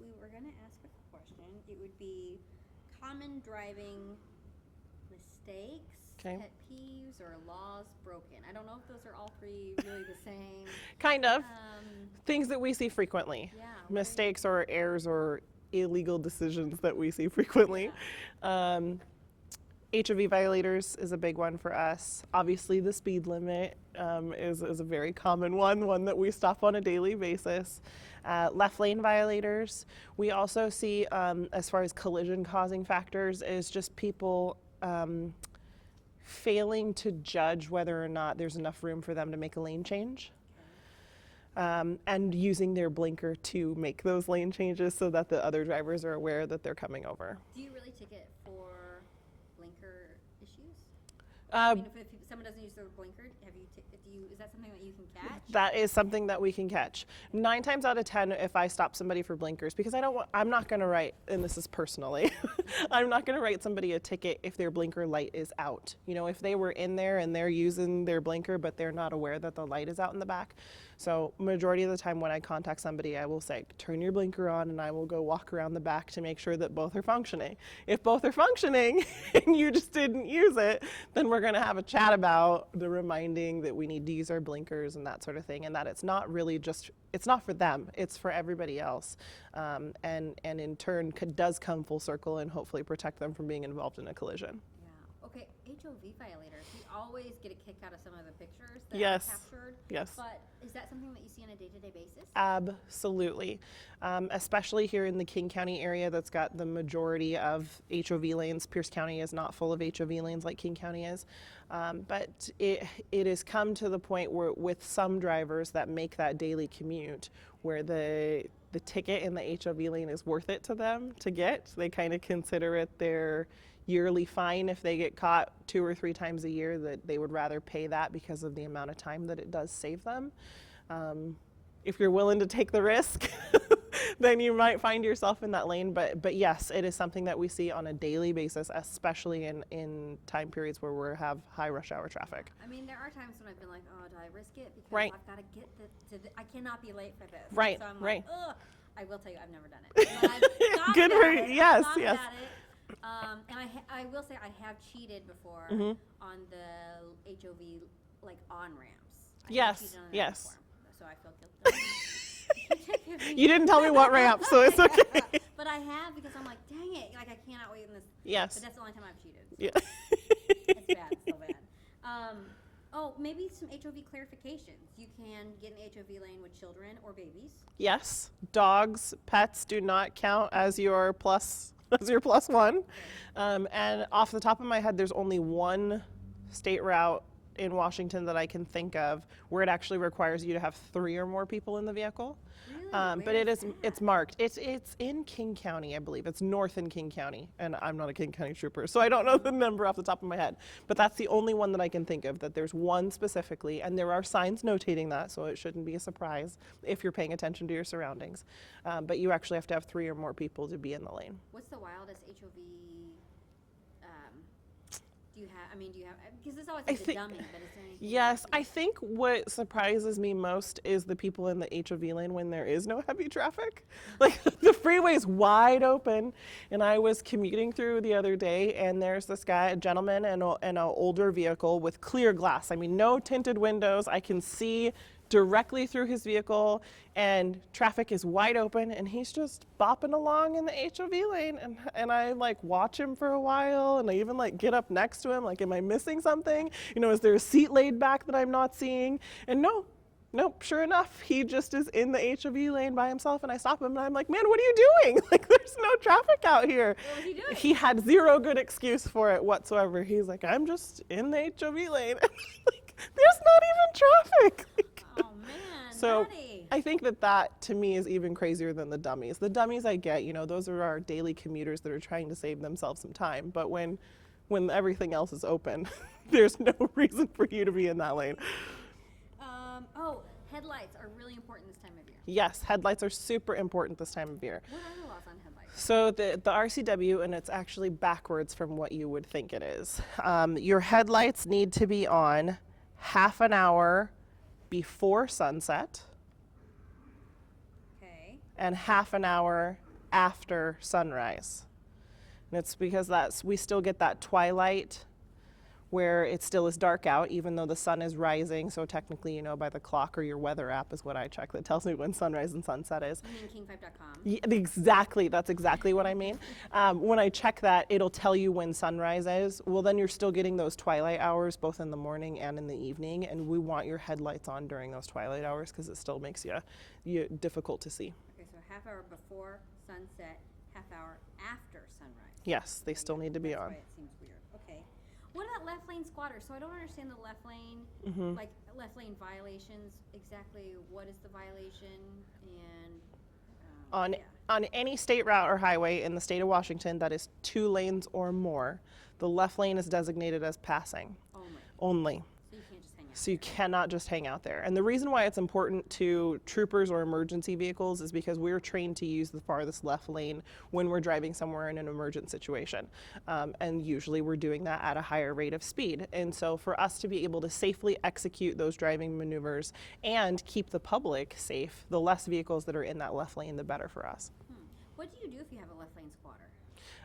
we were going to ask a question, it would be common driving mistakes, Okay. pet peeves, or laws broken. I don't know if those are all three really the same. Kind of. Um, Things that we see frequently. Yeah, what are you- Mistakes or errors or illegal decisions that we see frequently. HOV violators is a big one for us. Obviously, the speed limit is a very common one that we stop on a daily basis. Left lane violators. We also see, as far as collision causing factors, is just people failing to judge whether or not there's enough room for them to make a lane change. And using their blinker to make those lane changes so that the other drivers are aware that they're coming over. Do you really ticket for blinker issues? Uh, if someone doesn't use their blinker, is that something that you can catch? That is something that we can catch. 9 times out of 10, if I stop somebody for blinkers, because I'm not going to write, and this is personally, I'm not going to write somebody a ticket if their blinker light is out. You know, if they were in there and they're using their blinker, but they're not aware that the light is out in the back. So majority of the time when I contact somebody, I will say, turn your blinker on, and I will go walk around the back to make sure that both are functioning. If both are functioning and you just didn't use it, then we're going to have a chat about the reminding that we need to use our blinkers and that sort of thing, and that it's not really just, it's not for them, it's for everybody else. And in turn does come full circle and hopefully protect them from being involved in a collision. Yeah. Okay, HOV violators. We always get a kick out of some of the pictures that Yes. are captured. Yes. But is that something that you see on a day-to-day basis? Absolutely. Especially here in the King County area that's got the majority of HOV lanes. Pierce County is not full of HOV lanes like King County is. But it has come to the point where with some drivers that make that daily commute where the ticket in the HOV lane is worth it to them to get. They kind of consider it their yearly fine if they get caught 2 or 3 times a year, that they would rather pay that because of the amount of time that it does save them. If you're willing to take the risk, then you might find yourself in that lane. But yes, it is something that we see on a daily basis, especially in time periods where we have high rush hour traffic. I mean, there are times when I've been like, oh, do I risk it? Because Right. I've got to get I cannot be late for this. Right, So I'm right. like, ugh. I will tell you, I've never done it. But I've thought Good about for it. you. Yes, I've thought yes. about it. And I will say I have cheated before Mm-hmm. on the HOV, like, on-ramps. I have Yes, cheated on that yes. before, so I feel guilty. You didn't tell me what ramp, so it's okay. But I have, because I'm like, dang it, like I cannot wait in this. Yes. But that's the only time I've cheated. Yeah. It's bad, it's so bad. Oh, maybe some HOV clarifications. You can get in the HOV lane with children or babies. Yes, dogs, pets do not count as your plus one. And off the top of my head, there's only one state route in Washington that I can think of where it actually requires you to have 3 or more people in the vehicle. Really? But it's marked. It's in King County, I believe. It's north in King County, and I'm not a King County trooper, so I don't know the number off the top of my head. But that's the only one that I can think of, that there's one specifically, and there are signs notating that, so it shouldn't be a surprise if you're paying attention to your surroundings. But you actually have to have 3 or more people to be in the lane. What's the wildest HOV? Do you have? Because it's always I like the think- dummy, but is there anything? Yes, I think what surprises me most is the people in the HOV lane when there is no heavy traffic. Like the freeway's wide open, and I was commuting through the other day, and there's this guy, a gentleman, and an older vehicle with clear glass. I mean, no tinted windows. I can see directly through his vehicle, and traffic is wide open, and he's just bopping along in the HOV lane, and I like watch him for a while, and I even like get up next to him, like, am I missing something? You know, is there a seat laid back that I'm not seeing? And nope, sure enough, he just is in the HOV lane by himself, and I stop him, and I'm like, man, what are you doing? Like, there's no traffic out here. What was he doing? He had zero good excuse for it whatsoever. He's like, I'm just in the HOV lane. Like, there's not even traffic. Like, Oh man, so nutty. I think that to me is even crazier than the dummies. The dummies I get, you know, those are our daily commuters that are trying to save themselves some time. But when everything else is open, there's no reason for you to be in that lane. Headlights are really important this time of year. Yes, headlights are super important this time of year. What are the laws on headlights? So the RCW, and it's actually backwards from what you would think it is. Your headlights need to be on half an hour before sunset Okay. and half an hour after sunrise. And it's because we still get that twilight where it still is dark out, even though the sun is rising. So technically, you know, by the clock or your weather app is what I check that tells me when sunrise and sunset is. You mean king5.com? Yeah, exactly. That's exactly what I mean. When I check that, it'll tell you when sunrise is. Well, then you're still getting those twilight hours, both in the morning and in the evening. And we want your headlights on during those twilight hours because it still makes you difficult to see. Okay, so half hour before sunset, half hour after sunrise. Yes, they still need to be That's on. why it seems weird. Okay. What about left lane squatters? So I don't understand the left lane, like left lane violations. Exactly what is the violation and On yeah. on any state route or highway in the state of Washington that is 2 lanes or more, the left lane is designated as passing only. So you can't just hang out. So you cannot just hang out there. And the reason why it's important to troopers or emergency vehicles is because we're trained to use the farthest left lane when we're driving somewhere in an emergent situation. And usually we're doing that at a higher rate of speed. And so for us to be able to safely execute those driving maneuvers and keep the public safe, the less vehicles that are in that left lane, the better for us. What do you do if you have a left lane squatter?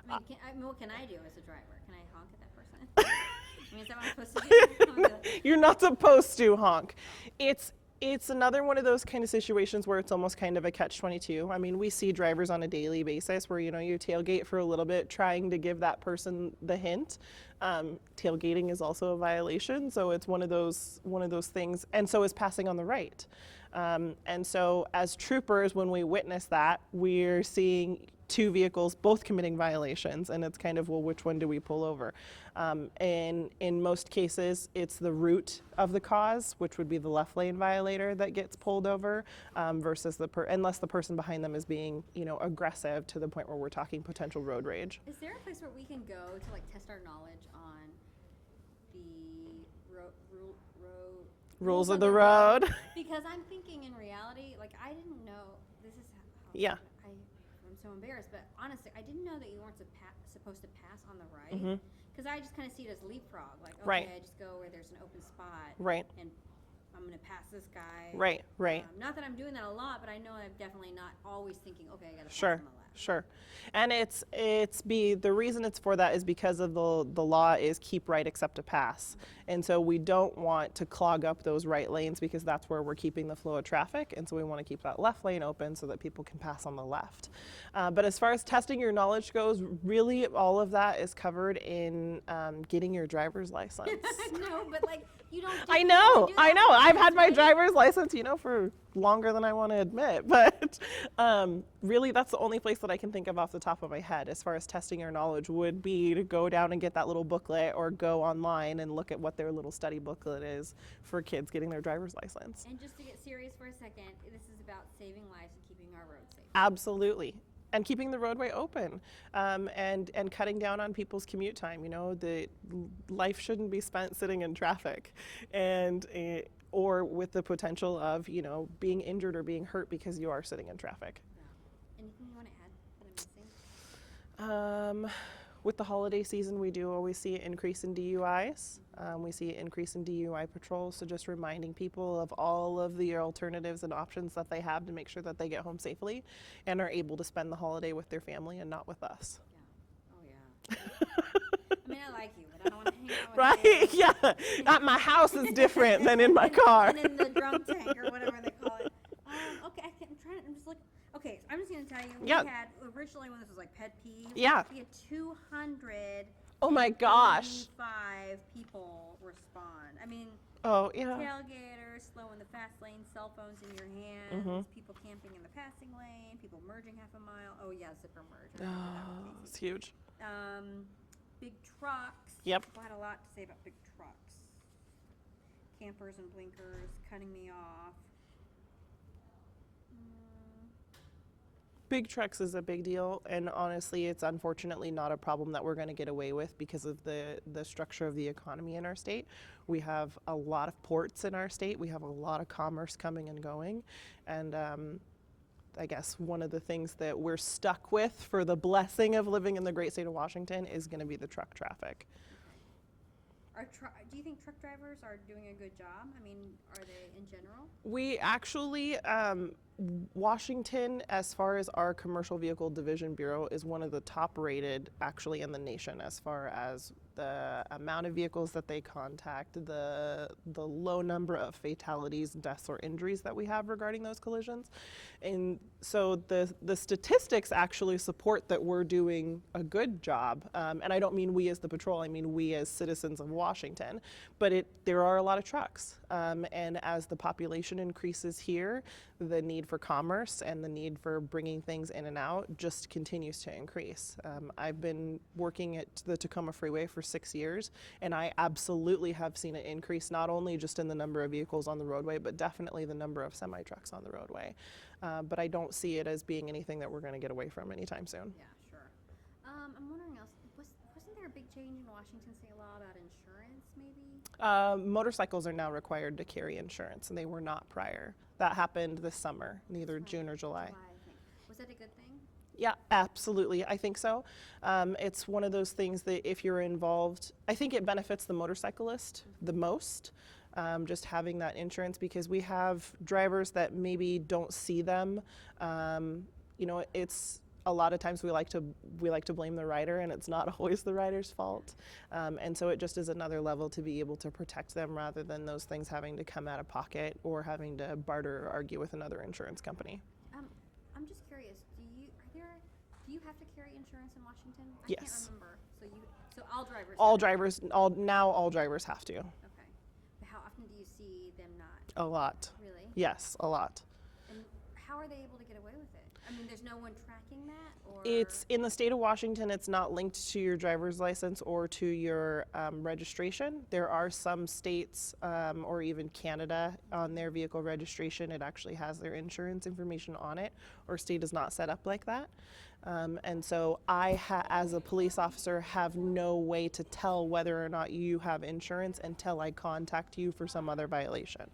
I mean, what can I do as a driver? Can I honk at that person? I mean, is that what I'm supposed to do? You're not supposed to honk. It's another one of those kind of situations where it's almost kind of a catch-22. I mean, we see drivers on a daily basis where, you know, you tailgate for a little bit trying to give that person the hint. Tailgating is also a violation, so it's one of those things. And so is passing on the right. And so as troopers, when we witness that, we're seeing 2 vehicles both committing violations, and it's kind of, well, which one do we pull over? And in most cases, it's the root of the cause, which would be the left lane violator that gets pulled over, versus unless the person behind them is being, you know, aggressive to the point where we're talking potential road rage. Is there a place where we can go to like test our knowledge on the Rules of the road. Because I'm thinking in reality, like I didn't know this is how Yeah. I'm so embarrassed, but honestly, I didn't know that you weren't supposed to pass on the right. Because I just kind of see it as leapfrog, like okay, Right. I just go where there's an open spot, Right. and I'm gonna pass this guy. Right. Not that I'm doing that a lot, but I know I'm definitely not always thinking, okay, I gotta pass Sure, on the left. sure. And the reason it's for that is because of the law is keep right except to pass. And so we don't want to clog up those right lanes because that's where we're keeping the flow of traffic. And so we want to keep that left lane open so that people can pass on the left. But as far as testing your knowledge goes, really all of that is covered in getting your driver's license. No, but like you don't. I know. I've had my driver's license, you know, for longer than I want to admit. But really, that's the only place that I can think of off the top of my head as far as testing your knowledge would be to go down and get that little booklet or go online and look at what their little study booklet is for kids getting their driver's license. And just to get serious for a second, this is about saving lives and keeping our roads safe. Absolutely. And keeping the roadway open, and cutting down on people's commute time. You know, the life shouldn't be spent sitting in traffic, or with the potential of, you know, being injured or being hurt because you are sitting in traffic. Yeah. Anything you want to add that I'm missing? With the holiday season, we do always see an increase in DUIs. We see an increase in DUI patrols, so just reminding people of all of the alternatives and options that they have to make sure that they get home safely and are able to spend the holiday with their family and not with us. Yeah. Oh yeah. I mean, I like you, but I don't want to hang out with you. Right? Yeah. At my house is different than in my car. And in the drunk tank or whatever they call it. Okay, I'm just looking. Okay, so I'm just gonna tell you. We had originally when this was like pet peeves. Yeah. We had 200. Oh my gosh. 5 people respond. I mean. Oh yeah. Tailgaters, slow in the fast lane, cell phones in your hands, people camping in the passing lane, people merging half a mile. Oh yeah, zipper merge. I remember that one, Casey. It's huge. Big trucks. Yep. I had a lot to say about big trucks. Campers and blinkers, cutting me off. Big trucks is a big deal, and honestly, it's unfortunately not a problem that we're going to get away with because of the structure of the economy in our state. We have a lot of ports in our state. We have a lot of commerce coming and going, and I guess one of the things that we're stuck with for the blessing of living in the great state of Washington is going to be the truck traffic. Do you think truck drivers are doing a good job? I mean, are they in general? We actually, Washington, as far as our Commercial Vehicle Division Bureau, is one of the top rated actually in the nation as far as the amount of vehicles that they contact, the low number of fatalities, deaths, or injuries that we have regarding those collisions. And so the statistics actually support that we're doing a good job. And I don't mean we as the patrol, I mean we as citizens of Washington. But there are a lot of trucks. And as the population increases here, the need for commerce and the need for bringing things in and out just continues to increase. I've been working at the Tacoma Freeway for 6 years, and I absolutely have seen it increase, not only just in the number of vehicles on the roadway, but definitely the number of semi-trucks on the roadway. But I don't see it as being anything that we're going to get away from anytime soon. Yeah, sure. I'm wondering else, wasn't there a big change in Washington state law about insurance, maybe? Motorcycles are now required to carry insurance, and they were not prior. That happened this summer, neither June or July. I think. Was that a good thing? Yeah, absolutely. I think so. It's one of those things that if you're involved, I think it benefits the motorcyclist the most, just having that insurance, because we have drivers that maybe don't see them. It's a lot of times we like to blame the rider, and it's not always the rider's fault. And so it just is another level to be able to protect them rather than those things having to come out of pocket or having to barter or argue with another insurance company. I'm just curious. Do you have to carry insurance in Washington? I Yes. can't remember. So all drivers. All have it. drivers, all drivers have to. Okay. But how often do you see them not? A lot. Really? Yes, a lot. And how are they able to get away with it? I mean, there's no one tracking that, or It's in the state of Washington, it's not linked to your driver's license or to your registration. There are some states or even Canada on their vehicle registration, it actually has their insurance information on it. Our state is not set up like that. And so I, as a police officer, have no way to tell whether or not you have insurance until I contact you for some other violation.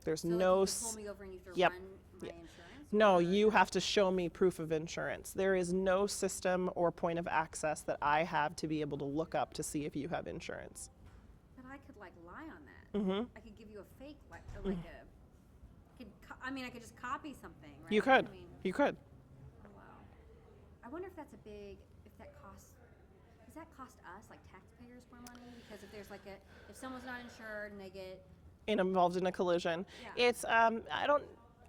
There's so like, no. you can pull me over and you have to Yep. run my insurance? No, or- you have to show me proof of insurance. There is no system or point of access that I have to be able to look up to see if you have insurance. But I could like lie on that. Mm-hmm. I could give you a fake, I could just copy something, right? You could. I mean, You could. oh, wow. I wonder if that's if that costs, does that cost us, like taxpayers, more money? Because if there's if someone's not insured and they get, Involved in a collision. Yeah. It's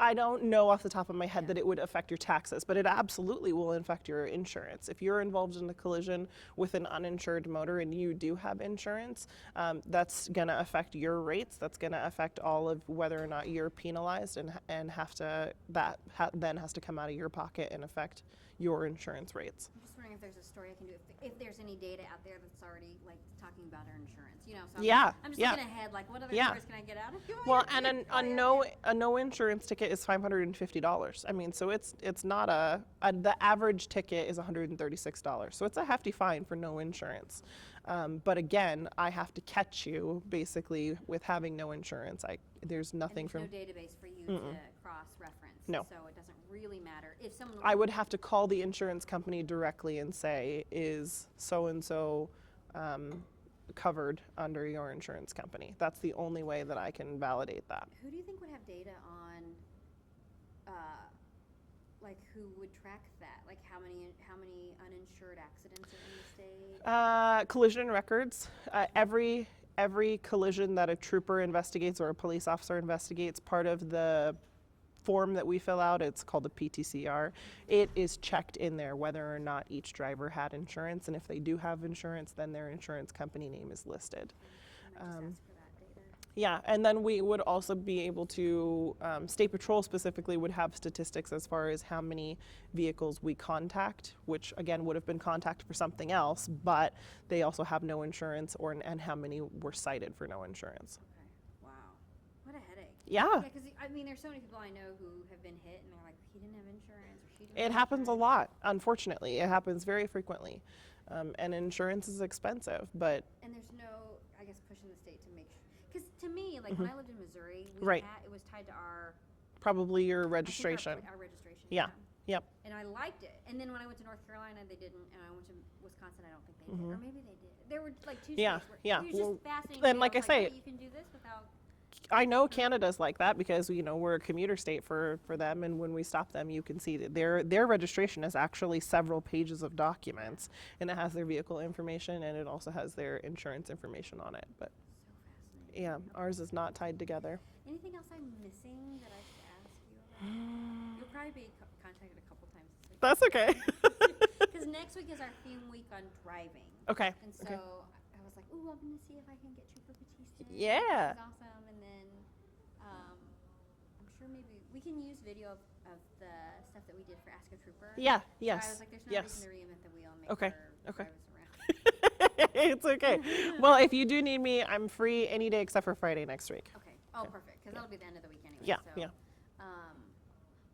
I don't know off the top of my head that it would affect your taxes, but it absolutely will affect your insurance. If you're involved in a collision with an uninsured motor and you do have insurance, that's going to affect your rates. That's going to affect all of whether or not you're penalized, and then has to come out of your pocket and affect your insurance rates. I'm just wondering if there's a story I can do, if there's any data out there that's already talking about our insurance, So I'm just looking ahead, what other Yeah. stories can I get out of you? Well, and a no insurance ticket is $550. I mean, so it's not the average ticket is $136. So it's a hefty fine for no insurance. But again, I have to catch you basically with having no insurance. There's nothing There's from. no database for you to cross-reference. No. So it doesn't really matter. If someone I would have to call the insurance company directly and say, is so and so covered under your insurance company? That's the only way that I can validate that. Who do you think would have data on, who would track that? How many uninsured accidents are in the state? Collision records. Every collision that a trooper investigates or a police officer investigates, part of the form that we fill out, it's called a PTCR, it is checked in there whether or not each driver had insurance, and if they do have insurance, then their insurance company name is listed. And I just ask for that data. Yeah, and then we would also be able to, State Patrol specifically would have statistics as far as how many vehicles we contact, which again would have been contacted for something else, but they also have no insurance, and how many were cited for no insurance. Okay. Wow. What a headache. Yeah, Yeah, because there's so many people I know who have been hit, and they're like, he didn't have insurance, or she didn't. it have happens a insurance. lot, unfortunately. It happens very frequently. And insurance is expensive, but And there's no, I guess, pushing the state to make sure. Because to me, when I lived in Missouri, Right. it was tied to our probably your I think registration. Our registration. Yeah. Yep. And I liked it. And then when I went to North Carolina, they didn't. And I went to Wisconsin, I don't think they did. Or maybe they did. There were two Yeah, states where yeah. it was Well, just fascinating. then to me. like I say- wait, you can do this without. I know Canada's like that because we're a commuter state for them, and when we stop them, you can see that their registration is actually several pages of documents, and it has their vehicle information and it also has their insurance information on it. But So fascinating. yeah, ours is not tied together. Anything else I'm missing that I should ask you about? You'll probably be contacted a couple times this week. That's okay. Because next week is our theme week on driving. Okay. And so Okay. I was like, ooh, I'm going to see if I can get Trooper Batiste. Yeah. This is awesome. And then I'm sure maybe we can use video of the stuff that we did for Ask a Trooper. Yeah. So Yes. I was like, there's no yes. reason to reinvent the wheel and make Okay, her okay. drive us around. It's okay. Well, if you do need me, I'm free any day except for Friday next week. Okay. Oh, perfect. Because that'll be the end of the week anyway. Yeah. So, Yeah.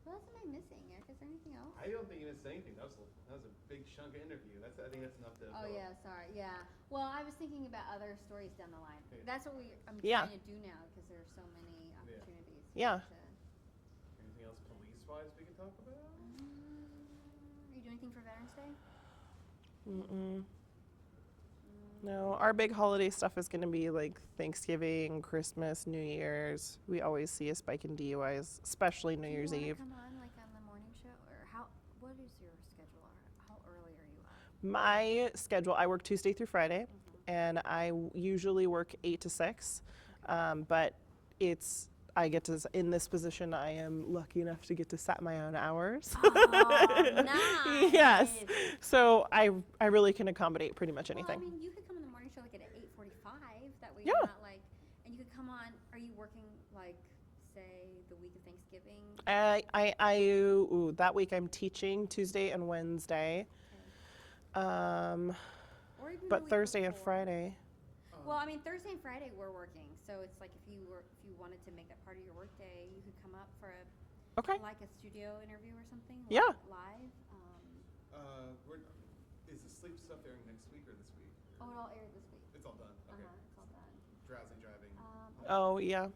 What else am I missing, Eric? Is there anything else? I don't think you missed anything. That was a big chunk of interview. I think that's enough to. Oh fill. yeah, sorry. Yeah. Well, I was thinking about other stories down the line. Yeah. That's what I'm Yeah. trying to do now because there's so many opportunities. Yeah. Anything else police-wise we can talk about? Are you doing anything for Veterans Day? Mm-mm. No, our big holiday stuff is going to be like Thanksgiving, Christmas, New Year's. We always see a spike in DUIs, especially New Year's Do you wanna Eve. come on like on the morning show, or what is your schedule? Or how early are you up? My schedule, I work Tuesday through Friday, and I usually work 8 to 6. But I get to, in this position, I am lucky enough to get to set my own hours. Oh, nice. Yes. So I really can accommodate pretty much Well, anything. I mean, you could come on the morning show like at 8:45. That way Yeah. you're not like, and you could come on. Are you working like, say, the week of Thanksgiving? That week I'm teaching Tuesday and Wednesday, Or even the but week Thursday and before. Friday. Well, I mean, Thursday and Friday we're working, so it's like if you wanted to make that part of your work day, you could come up for Okay. like a studio interview or something. Yeah. Live. Is the sleep stuff airing next week or this week? Oh, it all aired this week. It's all done. Okay. It's all done. Drowsy driving. Oh yeah,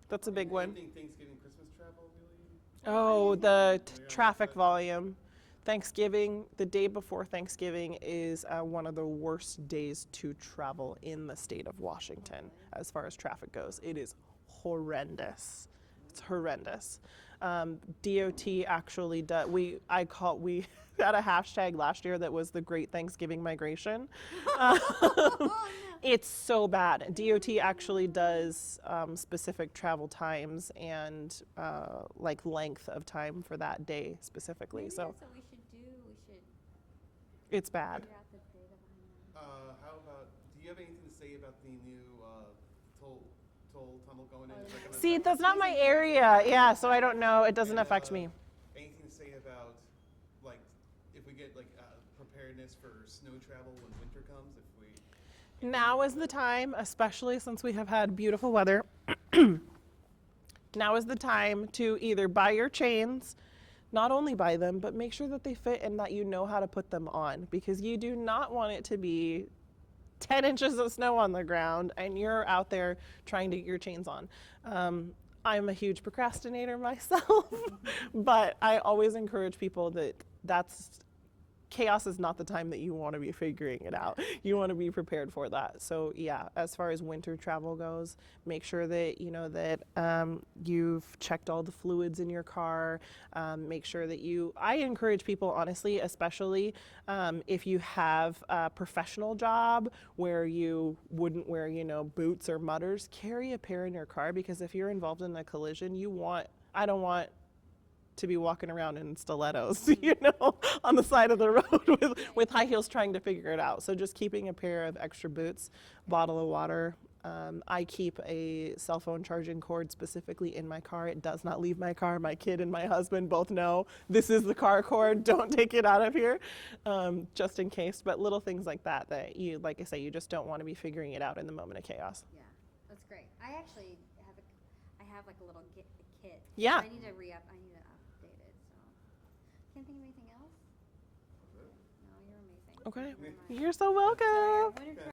that's a big one. Anything Thanksgiving, Christmas travel really? Oh, the traffic volume. Thanksgiving, the day before Thanksgiving is one of the worst days to travel in the state of Washington as far as traffic goes. It is horrendous. It's horrendous. DOT actually does. We had a hashtag last year that was the Great Thanksgiving Migration. It's so bad. DOT actually does specific travel times and like length of time for that day specifically. Maybe So that's what we should do. We should it's bad. figure out the data behind that. How about? Do you have anything to say about the new toll tunnel going in? Is that gonna See, affect- that's not my area. Yeah, so I don't know. It doesn't And, affect me. Anything to say about like if we get like preparedness for snow travel when winter comes? If we Now is the time, especially since we have had beautiful weather. Now is the time to either buy your chains, not only buy them, but make sure that they fit and that you know how to put them on, because you do not want it to be 10 inches of snow on the ground and you're out there trying to get your chains on. I'm a huge procrastinator myself, but I always encourage people that chaos is not the time that you want to be figuring it out. You want to be prepared for that. So yeah, as far as winter travel goes, make sure that you know that you've checked all the fluids in your car. Make sure that I encourage people, honestly, especially if you have a professional job where you wouldn't wear, boots or mudders, carry a pair in your car, because if you're involved in a collision, I don't want to be walking around in stilettos, on the side of the road with high heels trying to figure it out. So just keeping a pair of extra boots, bottle of water. I keep a cell phone charging cord specifically in my car. It does not leave my car. My kid and my husband both know this is the car cord. Don't take it out of here, just in case. But little things like that you, like I say, you just don't want to be figuring it out in the moment of chaos. Yeah, that's great. I actually have like a little kit. Yeah. I need to update it. So can't think of anything else. No, you're amazing. Okay. Thank you very much. You're so welcome. So, winter